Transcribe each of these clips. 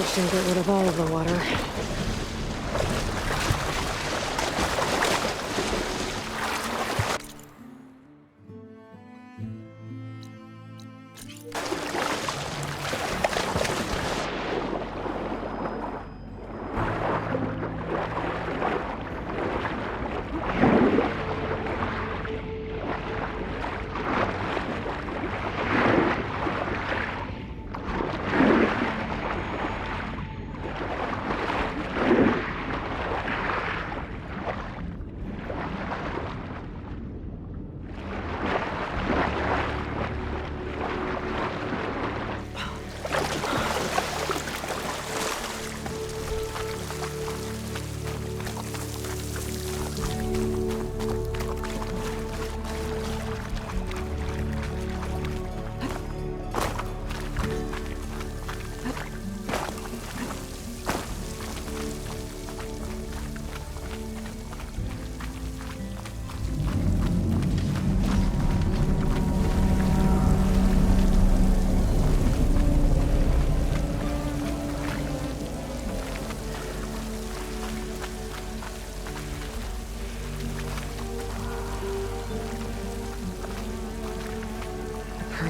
ravaged and get rid of all of the water.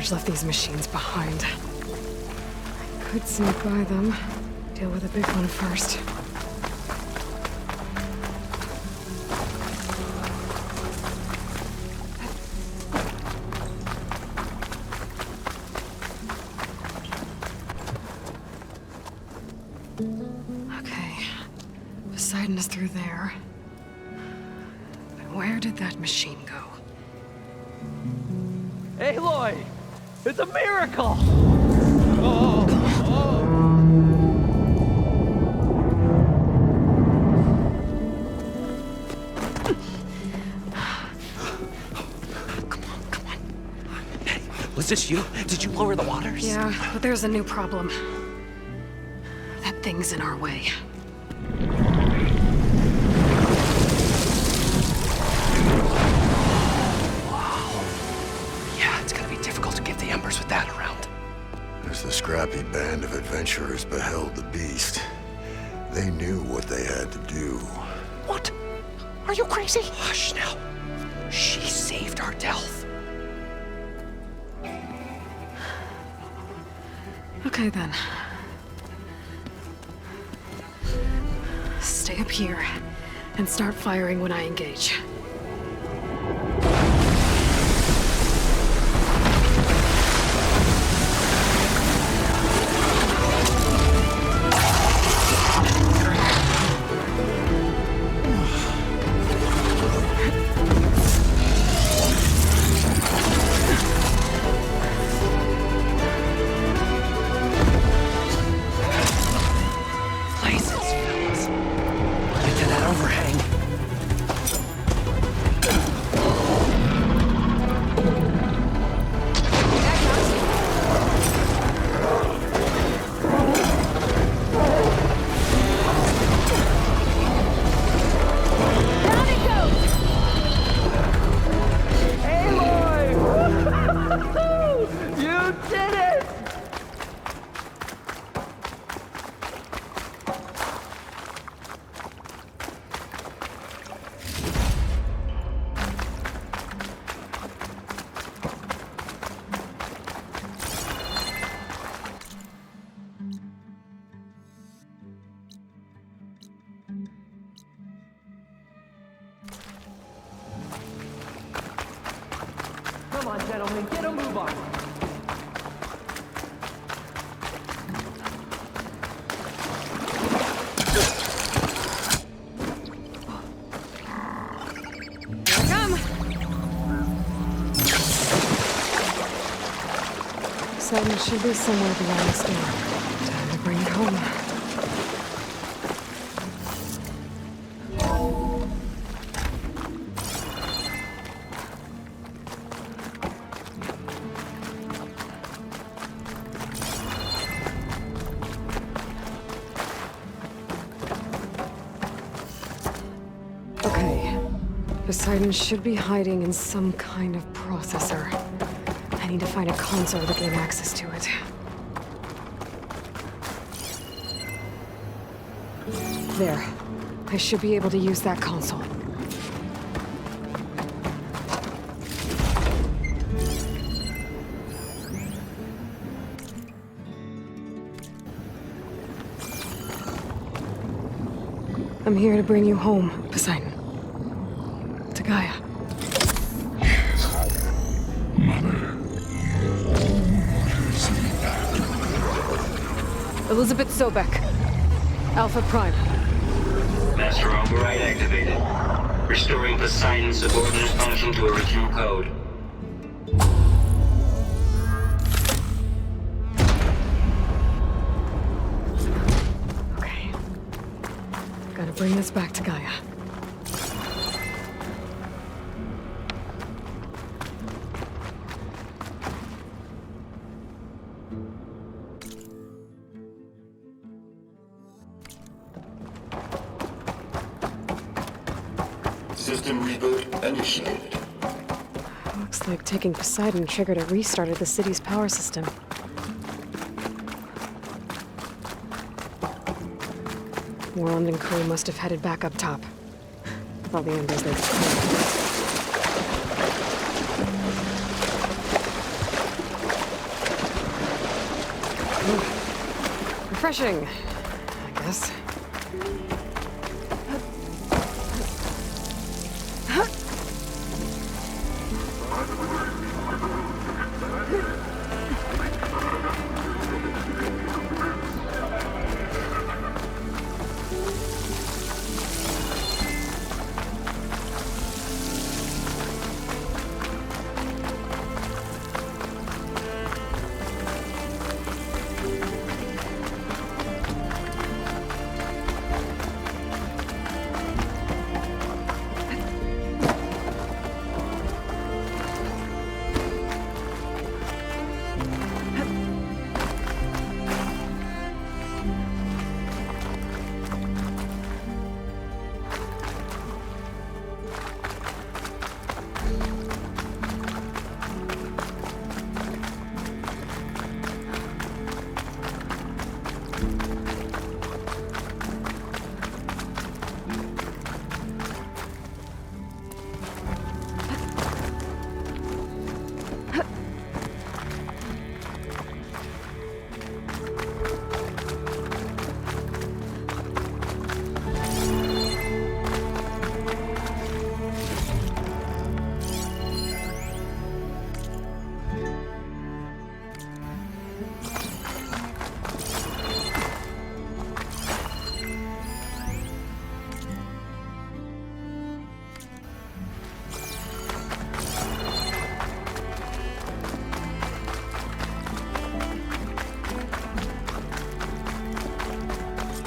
Left these machines behind. I could sneak by them. Deal with the big one first. Okay. Poseidon is through there. But where did that machine go? Aloy! It's a miracle! Oh, oh. Come on. Hey, was this you? Did you lower the waters? Yeah, but there's a new problem. That thing's in our way. With that around. As the scrappy band of adventurers beheld the beast, they knew what they had to do. What? Are you crazy? Hush now. She saved our Delph. Okay then. Stay up here and start firing when I engage. Come on, gentlemen, get a move on. Here I come. Poseidon should be somewhere beyond the storm. Time to bring it home. Poseidon should be hiding in some kind of processor. I need to find a console to gain access to it. There. I should be able to use that console. I'm here to bring you home, Poseidon. To Gaia. Elizabeth Sobek. Alpha Prime. Master override activated. Restoring Poseidon's subordinate function to original code. Okay. Gotta bring this back to Gaia. System reboot initiated. Looks like taking Poseidon triggered a restart of the city's power system. Warland and crew must have headed back up top. With all the embers they've cleared. Refreshing, I guess.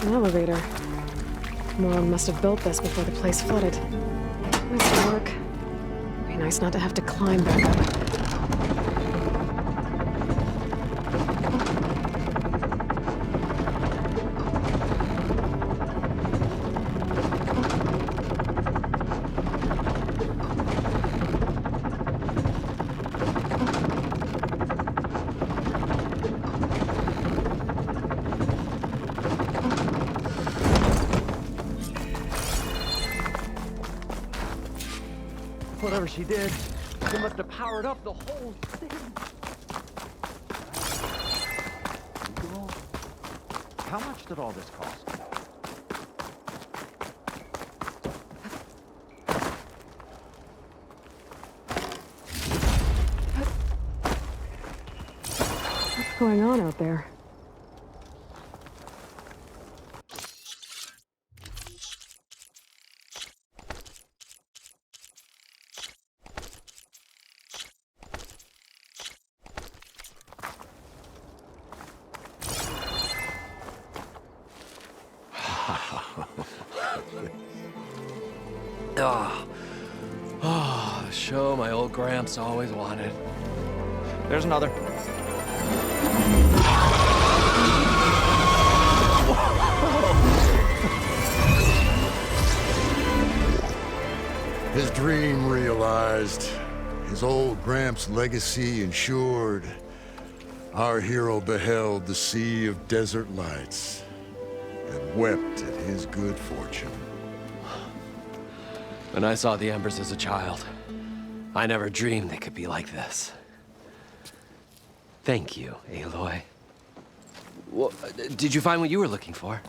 An elevator. Nora must have built this before the place flooded. Nice work. Be nice not to have to climb back up. Whatever she did, she must have powered up the whole thing. How much did all this cost? What's going on out there? Oh, show my old Gramps always wanted. There's another. His dream realized, his old Gramps' legacy ensured. Our hero beheld the sea of desert lights and wept at his good fortune. When I saw the embers as a child, I never dreamed they could be like this. Thank you, Aloy. Well, did you find what you were looking for?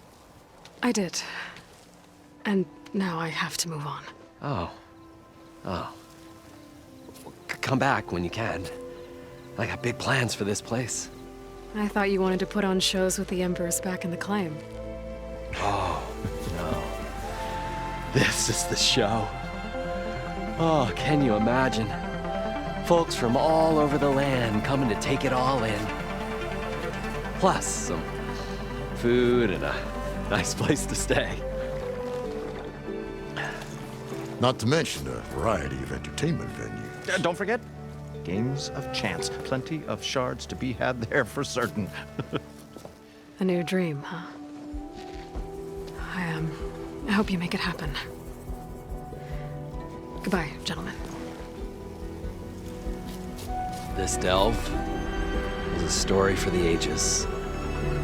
I did. And now I have to move on. Oh. Oh. Come back when you can. I got big plans for this place. I thought you wanted to put on shows with the Embers back in the claim. Oh, no. This is the show. Oh, can you imagine? Folks from all over the land coming to take it all in. Plus some food and a nice place to stay. Not to mention a variety of entertainment venues. Don't forget, games of chance. Plenty of shards to be had there for certain. A new dream, huh? I hope you make it happen. Goodbye, gentlemen. This delve is a story for the ages.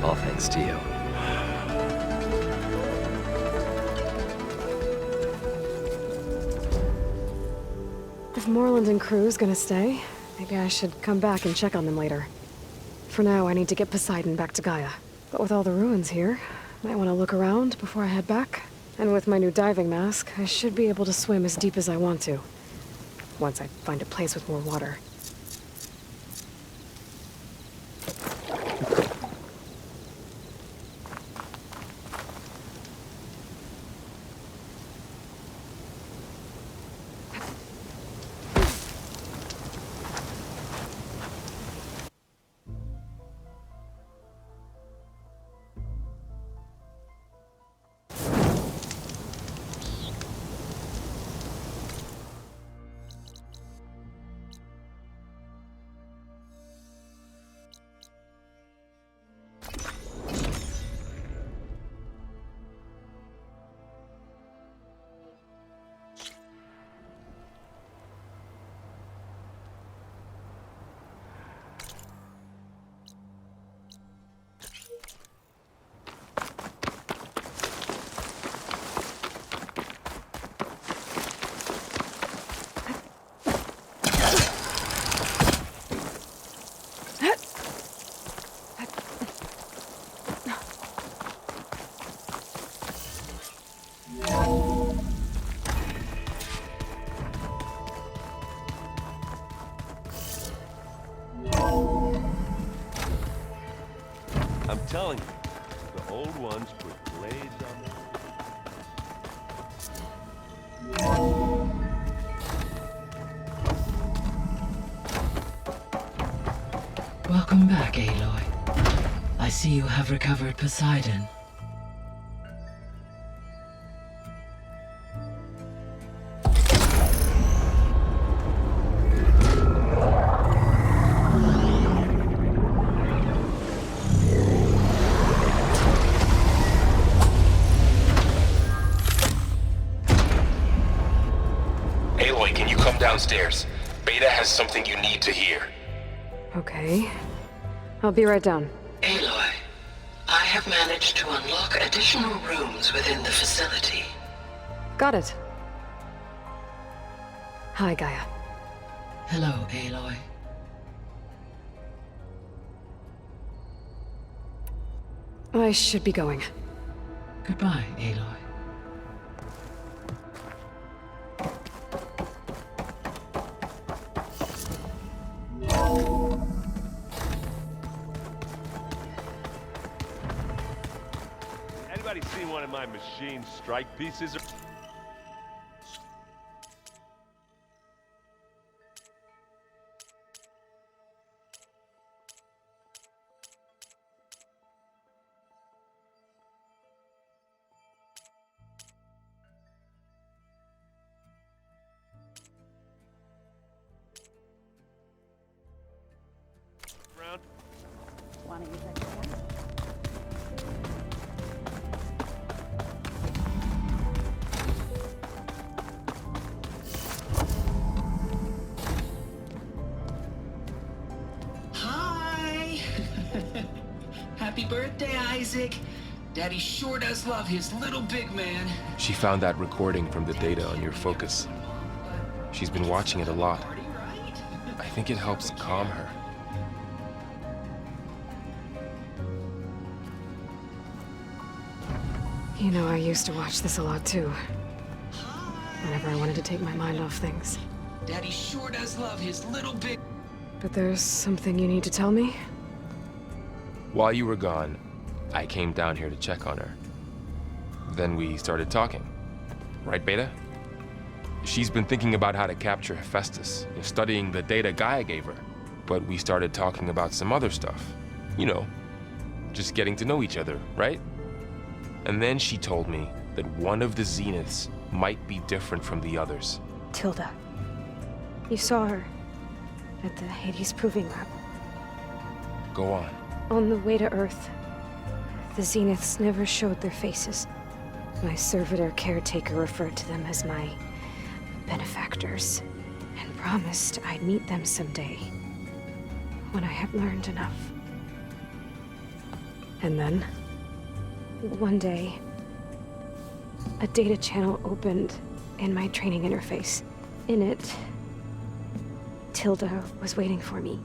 All thanks to you. If Moreland and crew's gonna stay, maybe I should come back and check on them later. For now, I need to get Poseidon back to Gaia. But with all the ruins here, might want to look around before I head back. And with my new diving mask, I should be able to swim as deep as I want to. Once I find a place with more water. I'm telling you, the old ones put blades on them. Welcome back, Aloy. I see you have recovered Poseidon. Aloy, can you come downstairs? Beta has something you need to hear. Okay. I'll be right down. Aloy, I have managed to unlock additional rooms within the facility. Got it. Hi, Gaia. Hello, Aloy. I should be going. Goodbye, Aloy. Anybody seen one of my machine strike pieces? Around? Want to use that camera? Hi! Happy birthday, Isaac. Daddy sure does love his little big man. She found that recording from the data on your focus. She's been watching it a lot. I think it helps calm her. You know, I used to watch this a lot too. Whenever I wanted to take my mind off things. Daddy sure does love his little big... But there's something you need to tell me? While you were gone, I came down here to check on her. Then we started talking. Right, Beta? She's been thinking about how to capture Hephaestus, studying the data Gaia gave her. But we started talking about some other stuff. You know, just getting to know each other, right? And then she told me that one of the Zeniths might be different from the others. Tilda. You saw her at the Hades Proving Lab. Go on. On the way to Earth, the Zeniths never showed their faces. My servitor caretaker referred to them as my benefactors, and promised I'd meet them someday, when I had learned enough. And then? One day, a data channel opened in my training interface. In it, Tilda was waiting for me,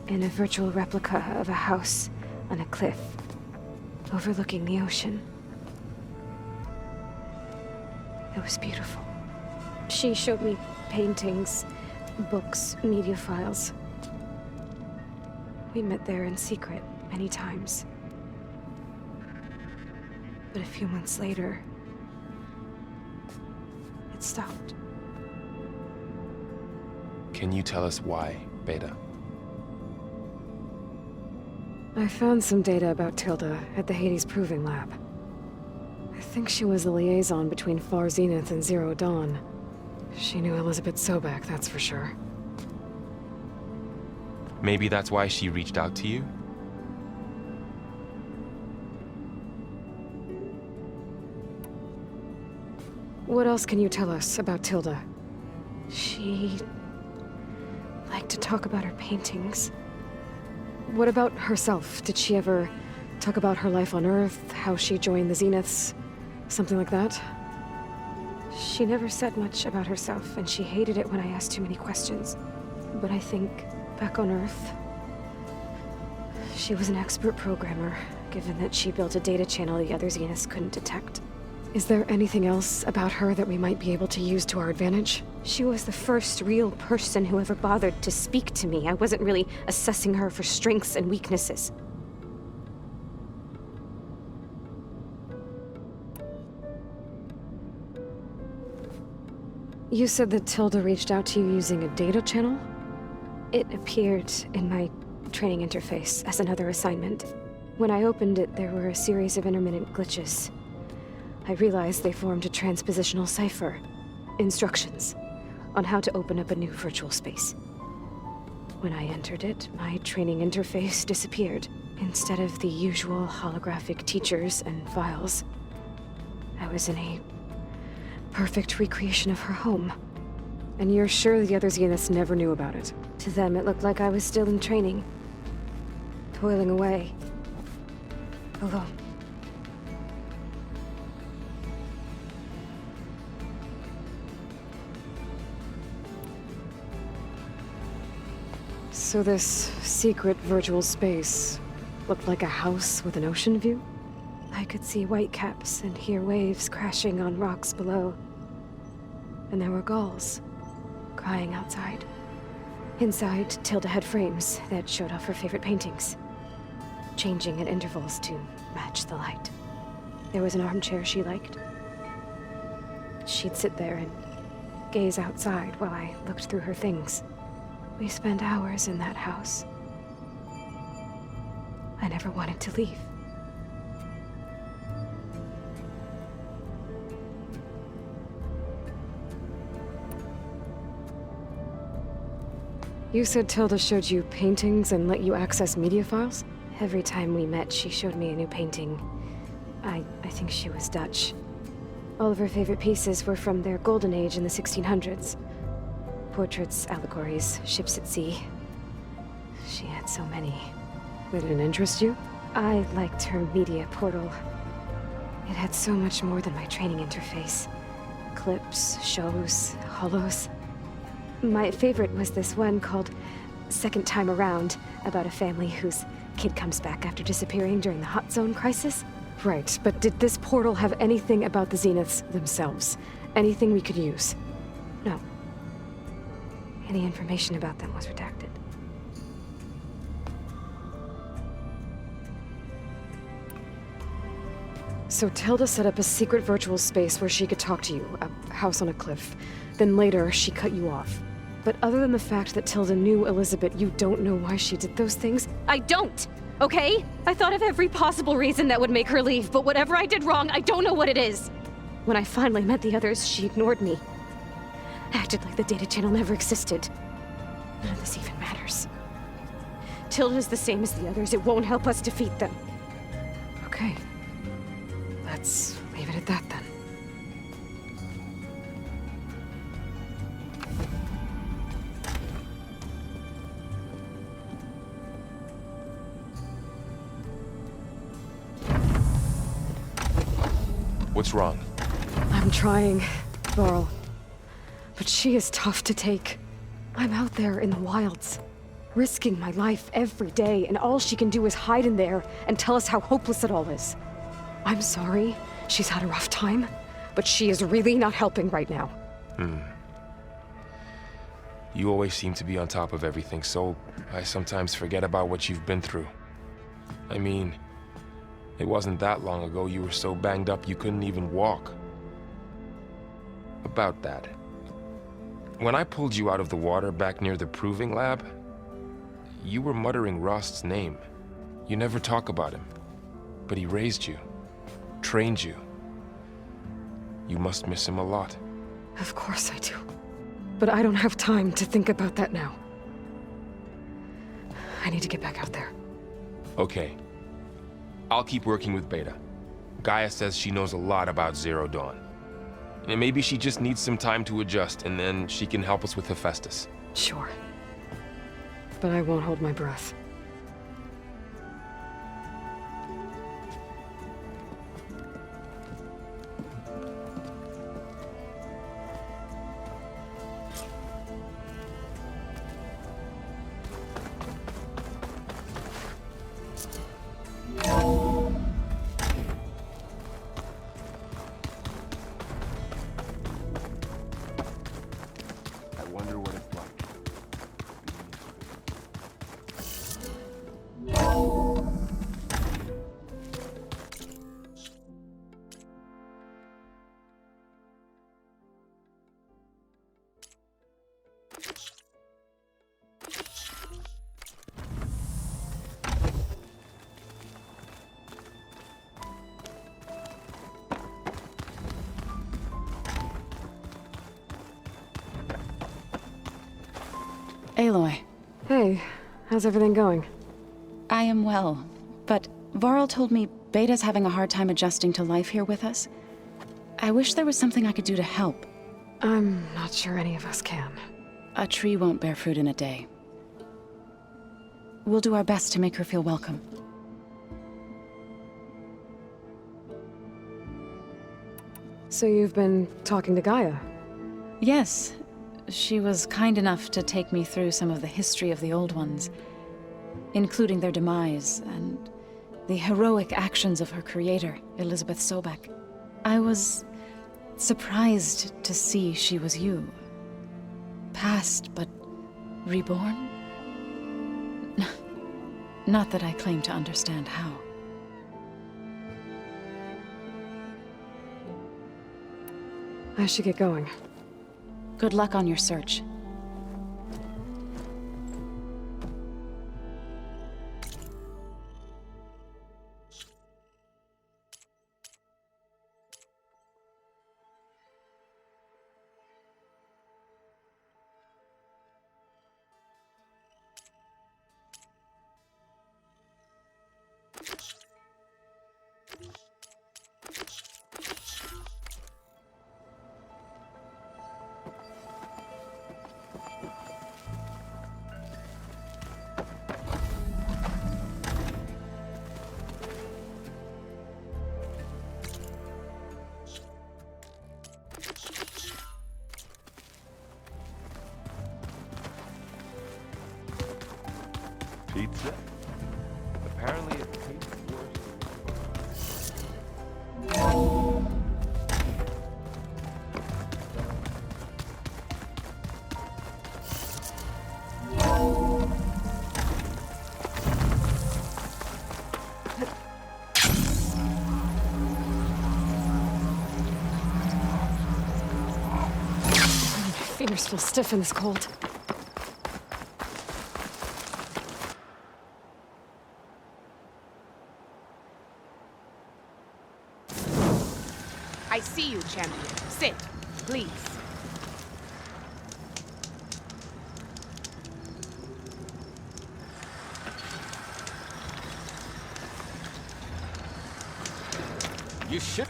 in a virtual replica of a house on a cliff, overlooking the ocean. It was beautiful. She showed me paintings, books, media files. We met there in secret many times. But a few months later, it stopped. Can you tell us why, Beta? I found some data about Tilda at the Hades Proving Lab. I think she was the liaison between Far Zenith and Zero Dawn. She knew Elizabeth Sobek, that's for sure. Maybe that's why she reached out to you? What else can you tell us about Tilda? She liked to talk about her paintings. What about herself? Did she ever talk about her life on Earth, how she joined the Zeniths, something like that? She never said much about herself, and she hated it when I asked too many questions. But I think, back on Earth, she was an expert programmer, given that she built a data channel the other Zeniths couldn't detect. Is there anything else about her that we might be able to use to our advantage? She was the first real person who ever bothered to speak to me. I wasn't really assessing her for strengths and weaknesses. You said that Tilda reached out to you using a data channel? It appeared in my training interface as another assignment. When I opened it, there were a series of intermittent glitches. I realized they formed a transpositional cipher. Instructions on how to open up a new virtual space. When I entered it, my training interface disappeared. Instead of the usual holographic teachers and files, I was in a perfect recreation of her home. And you're sure the other Zeniths never knew about it? To them, it looked like I was still in training. Toiling away. Alone. So this secret virtual space looked like a house with an ocean view? I could see whitecaps and hear waves crashing on rocks below. And there were gulls crying outside. Inside, Tilda had frames that showed off her favorite paintings, changing at intervals to match the light. There was an armchair she liked. She'd sit there and gaze outside while I looked through her things. We spent hours in that house. I never wanted to leave. You said Tilda showed you paintings and let you access media files? Every time we met, she showed me a new painting. I think she was Dutch. All of her favorite pieces were from their golden age in the 1600s. Portraits, allegories, ships at sea. She had so many. They didn't interest you? I liked her media portal. It had so much more than my training interface. Clips, shows, holos. My favorite was this one called Second Time Around, about a family whose kid comes back after disappearing during the Hot Zone crisis. Right, but did this portal have anything about the Zeniths themselves? Anything we could use? No. Any information about them was redacted. So Tilda set up a secret virtual space where she could talk to you, a house on a cliff. Then later, she cut you off. But other than the fact that Tilda knew Elizabeth, you don't know why she did those things? I don't! Okay? I thought of every possible reason that would make her leave, but whatever I did wrong, I don't know what it is. When I finally met the others, she ignored me. Acted like the data channel never existed. None of this even matters. Tilda's the same as the others. It won't help us defeat them. Okay. Let's leave it at that then. What's wrong? I'm trying, Varl. But she is tough to take. I'm out there in the wilds, risking my life every day, and all she can do is hide in there and tell us how hopeless it all is. I'm sorry, she's had a rough time, but she is really not helping right now. You always seem to be on top of everything, so I sometimes forget about what you've been through. I mean, it wasn't that long ago you were so banged up you couldn't even walk. About that. When I pulled you out of the water back near the proving lab, you were muttering Rost's name. You never talk about him, but he raised you, trained you. You must miss him a lot. Of course I do. But I don't have time to think about that now. I need to get back out there. Okay. I'll keep working with Beta. Gaia says she knows a lot about Zero Dawn. And maybe she just needs some time to adjust, and then she can help us with Hephaestus. Sure. But I won't hold my breath. Aloy. Hey, how's everything going? I am well, but Varl told me Beta's having a hard time adjusting to life here with us. I wish there was something I could do to help. I'm not sure any of us can. A tree won't bear fruit in a day. We'll do our best to make her feel welcome. So you've been talking to Gaia? Yes. She was kind enough to take me through some of the history of the Old Ones, including their demise and the heroic actions of her creator, Elizabeth Sobek. I was surprised to see she was you. Past, but reborn? Not that I claim to understand how. I should get going. Good luck on your search. Pizza? Apparently it tastes worse. My fingers feel stiff in this cold. I see you, champion. Sit, please. You should.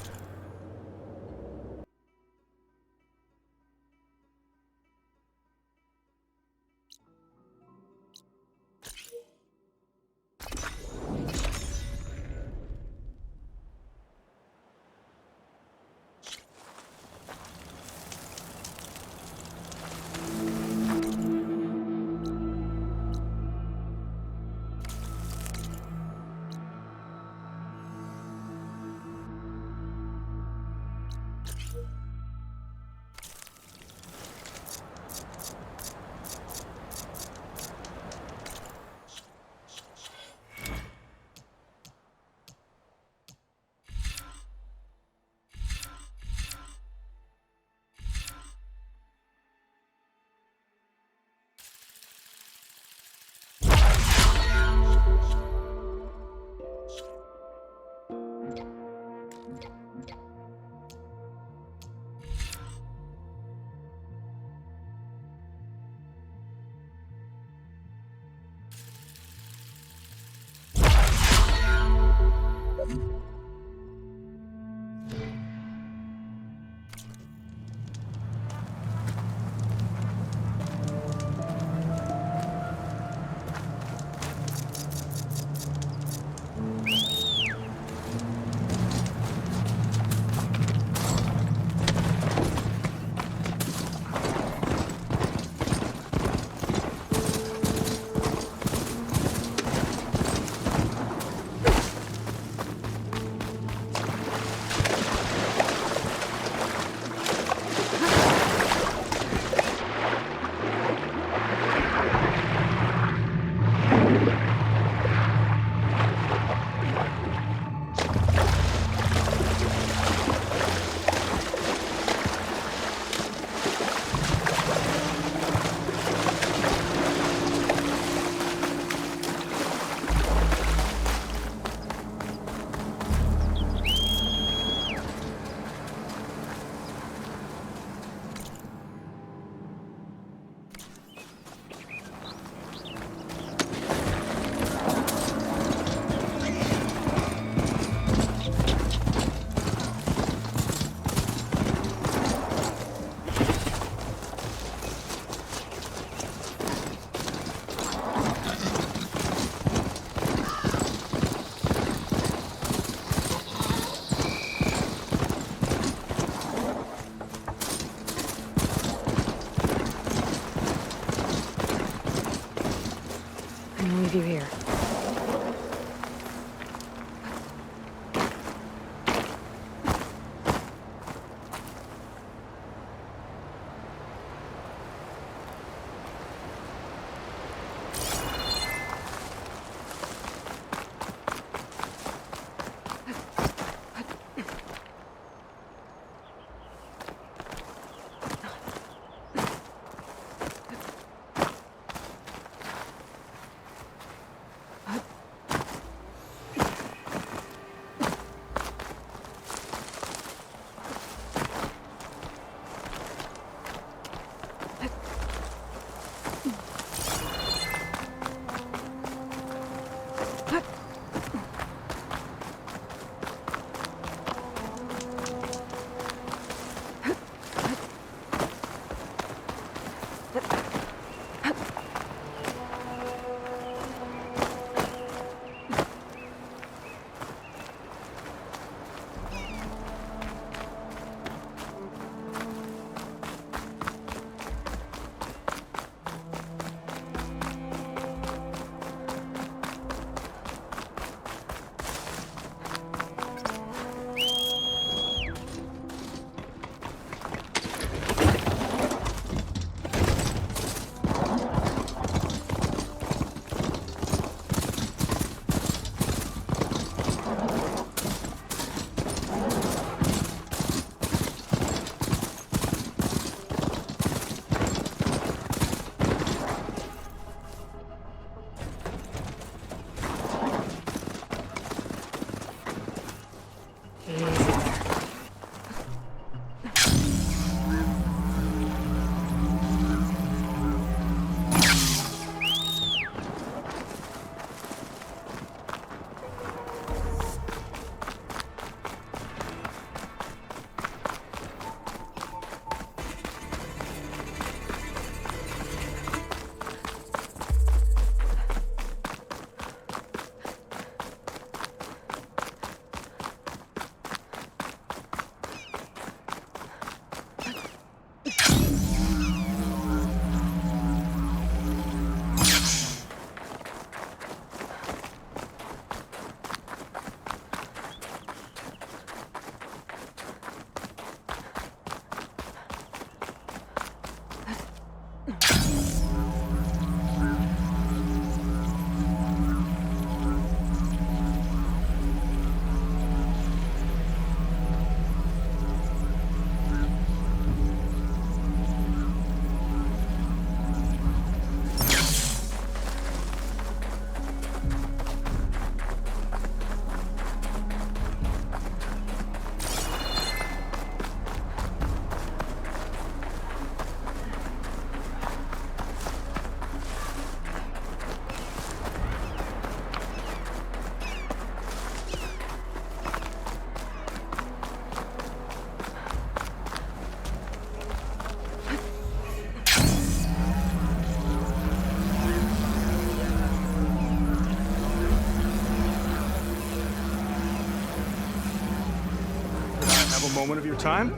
a moment of your time?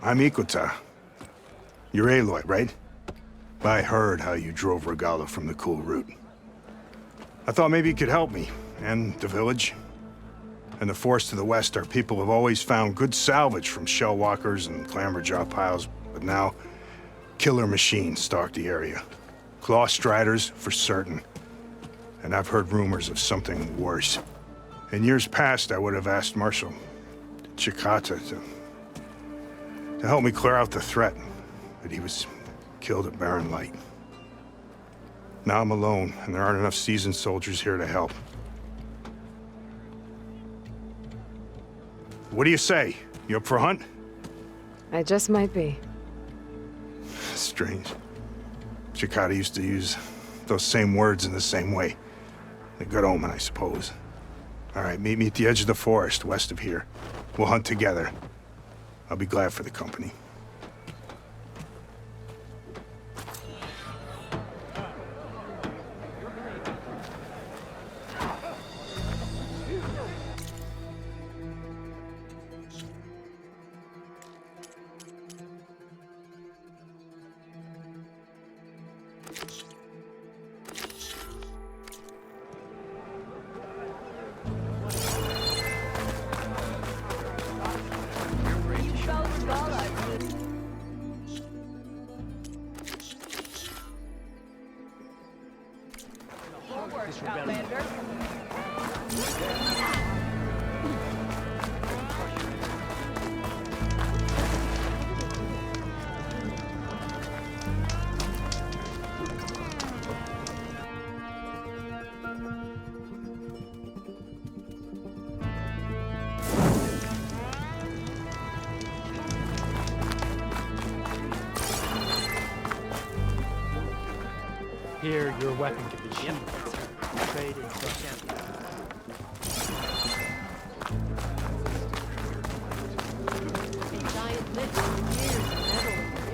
I'm Ikota. You're Aloy, right? I heard how you drove Regala from the cool route. I thought maybe you could help me, and the village. And the forest to the west, our people have always found good salvage from shell walkers and clamberjaw piles, but now, killer machines stalk the area. Claw striders, for certain. And I've heard rumors of something worse. In years past, I would have asked Marshal Chikata to help me clear out the threat, but he was killed at Barren Light. Now I'm alone, and there aren't enough seasoned soldiers here to help. What do you say? You up for a hunt? I just might be. Strange. Chikata used to use those same words in the same way. A good omen, I suppose. All right, meet me at the edge of the forest, west of here. We'll hunt together. I'll be glad for the company. Here, your weapon can be sheathed. Trade instructions. Giant lift of years of metal and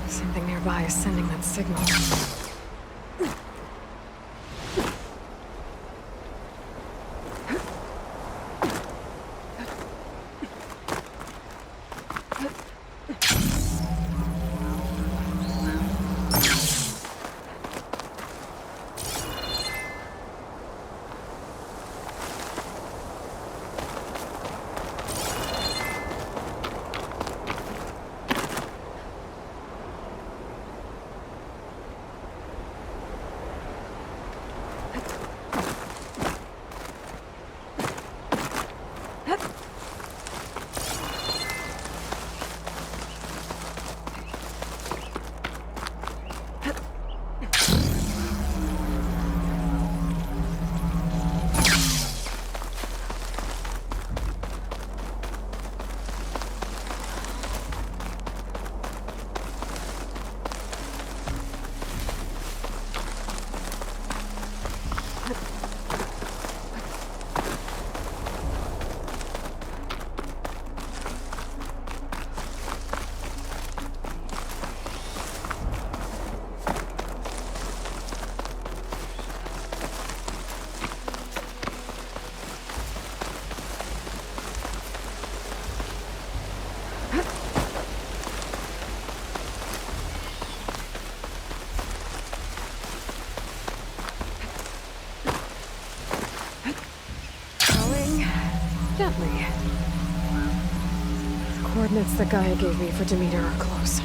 Something nearby is sending that signal. Evidently. The coordinates that Gaia gave me for Demeter are close.